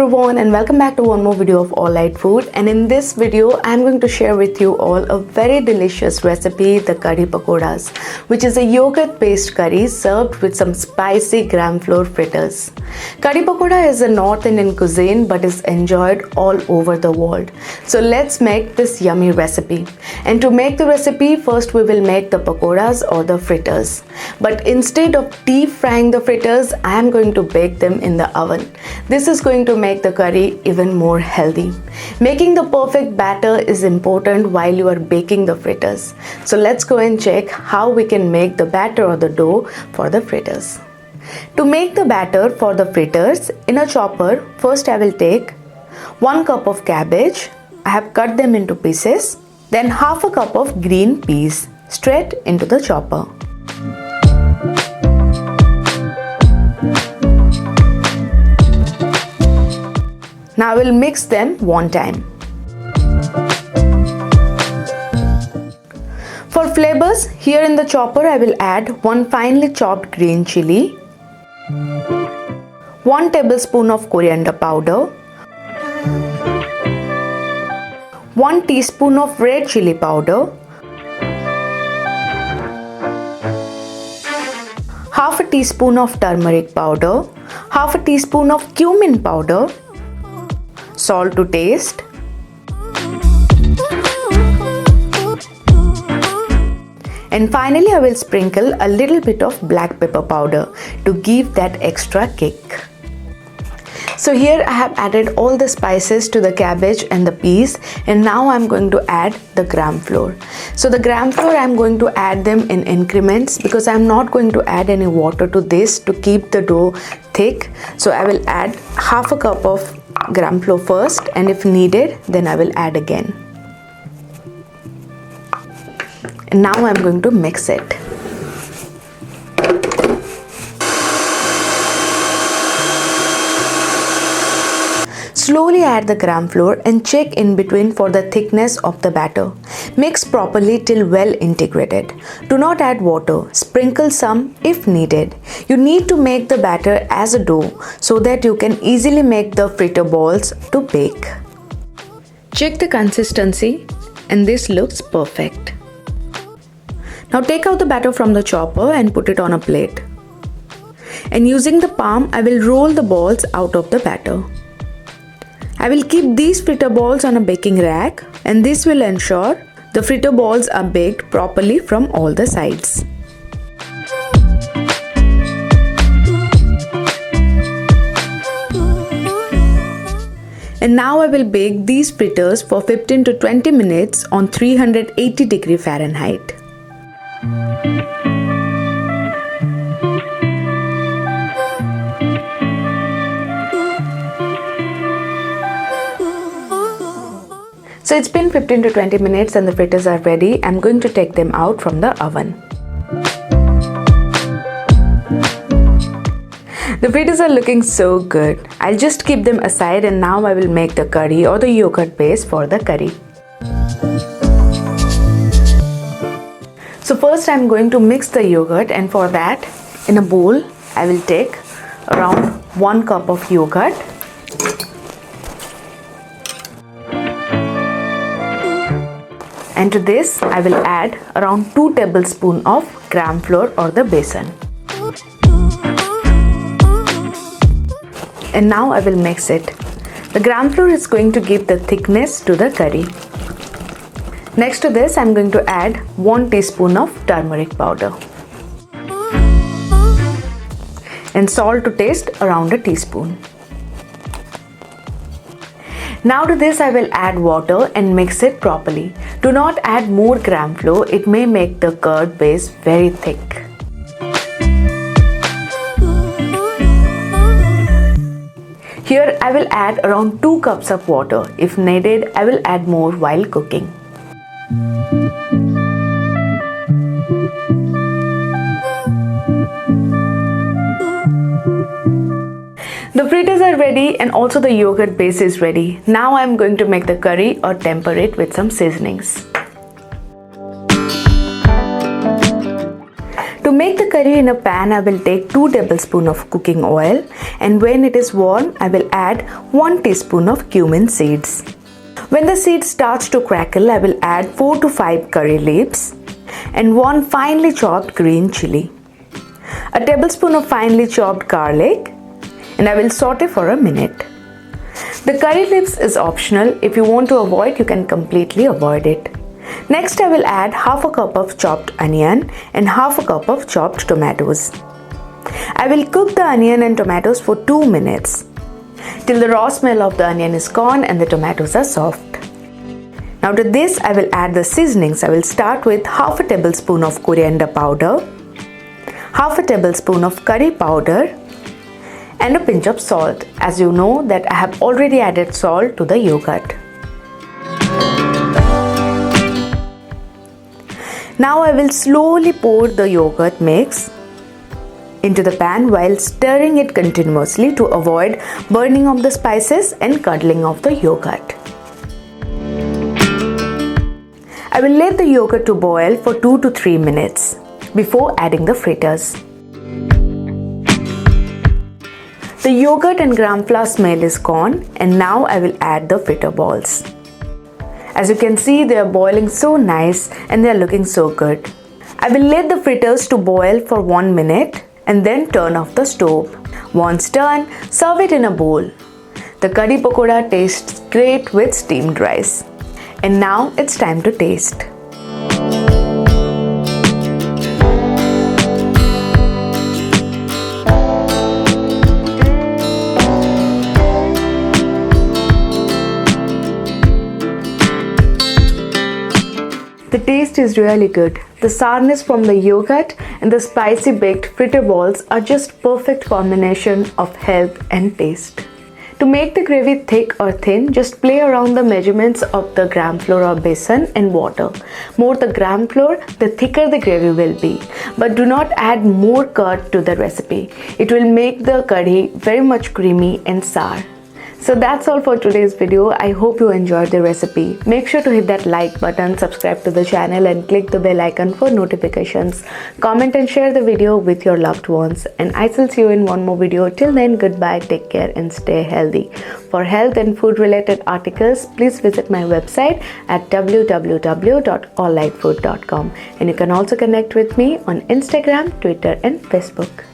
everyone, and welcome back to one more video of All Lite Food. And in this video I'm going to share with you all a very delicious recipe, the Kadhi Pakodas, which is a yogurt based curry served with some spicy gram flour fritters. Kadhi Pakoda is a North Indian cuisine but is enjoyed all over the world. So let's make this yummy recipe. And to make the recipe, first we will make the pakodas or the fritters. But instead of deep frying the fritters, I am going to bake them in the oven. This is going to make the curry even more healthy. Making the perfect batter is important while you are baking the fritters. So let's go and check how we can make the batter or the dough for the fritters. To make the batter for the fritters, in a chopper, first I will take 1 cup of cabbage. I have cut them into pieces. Then half a cup of green peas straight into the chopper. Now I will mix them one time. For flavors, here in the chopper I will add 1 finely chopped green chili, 1 tablespoon of coriander powder, 1 teaspoon of red chili powder, half a teaspoon of turmeric powder, half a teaspoon of cumin powder, salt to taste, and finally I will sprinkle a little bit of black pepper powder to give that extra kick. So here I have added all the spices to the cabbage and the peas, and now I'm going to add the gram flour. So the gram flour I'm going to add them in increments because I'm not going to add any water to this to keep the dough thick. So I will add half a cup of gram flour first, and if needed then I will add again. And now I'm going to mix it. Slowly add the gram flour and check in between for the thickness of the batter. Mix properly till well integrated. Do not add water. Sprinkle some if needed. You need to make the batter as a dough so that you can easily make the fritter balls to bake. Check the consistency, and this looks perfect. Now take out the batter from the chopper and put it on a plate. And using the palm, I will roll the balls out of the batter. I will keep these fritter balls on a baking rack, and this will ensure the fritter balls are baked properly from all the sides. And now I will bake these fritters for 15 to 20 minutes on 380° Fahrenheit. So it's been 15 to 20 minutes and the fritters are ready. I'm going to take them out from the oven. The fritters are looking so good. I'll just keep them aside, and now I will make the curry or the yogurt base for the curry. So first I'm going to mix the yogurt, and for that in a bowl I will take around 1 cup of yogurt. And to this I will add around 2 tablespoons of gram flour or the besan. And now I will mix it. The gram flour is going to give the thickness to the curry. Next to this I am going to add 1 teaspoon of turmeric powder. And salt to taste, around a teaspoon. Now to this I will add water and mix it properly. Do not add more gram flour, it may make the curd base very thick. Here I will add around 2 cups of water. If needed, I will add more while cooking. The fritters are ready and also the yogurt base is ready. Now I am going to make the curry or temper it with some seasonings. To make the curry in a pan, I will take 2 tablespoons of cooking oil, and when it is warm, I will add 1 teaspoon of cumin seeds. When the seeds starts to crackle, I will add 4 to 5 curry leaves and 1 finely chopped green chili, a tablespoon of finely chopped garlic, and I will saute for a minute. The curry leaves is optional. If you want to avoid, you can completely avoid it. Next, I will add half a cup of chopped onion and half a cup of chopped tomatoes. I will cook the onion and tomatoes for 2 minutes till the raw smell of the onion is gone and the tomatoes are soft. Now to this, I will add the seasonings. I will start with half a tablespoon of coriander powder, half a tablespoon of curry powder, and a pinch of salt. As you know that I have already added salt to the yogurt. Now I will slowly pour the yogurt mix into the pan while stirring it continuously to avoid burning of the spices and curdling of the yogurt. I will let the yogurt to boil for 2 to 3 minutes before adding the fritters. The yogurt and gram flour smell is gone, and now I will add the fritter balls. As you can see, they are boiling so nice and they are looking so good. I will let the fritters to boil for 1 minute and then turn off the stove. Once done, serve it in a bowl. The Kadhi Pakoda tastes great with steamed rice. And now it's time to taste. The taste is really good. The sourness from the yogurt and the spicy baked fritter balls are just perfect combination of health and taste. To make the gravy thick or thin, just play around the measurements of the gram flour or besan and water. More the gram flour, the thicker the gravy will be. But do not add more curd to the recipe. It will make the curry very much creamy and sour. So that's all for today's video. I hope you enjoyed the recipe. Make sure to hit that like button, subscribe to the channel and click the bell icon for notifications. Comment and share the video with your loved ones. And I will see you in one more video. Till then, goodbye, take care and stay healthy. For health and food related articles, please visit my website at www.alllitefood.com. And you can also connect with me on Instagram, Twitter and Facebook.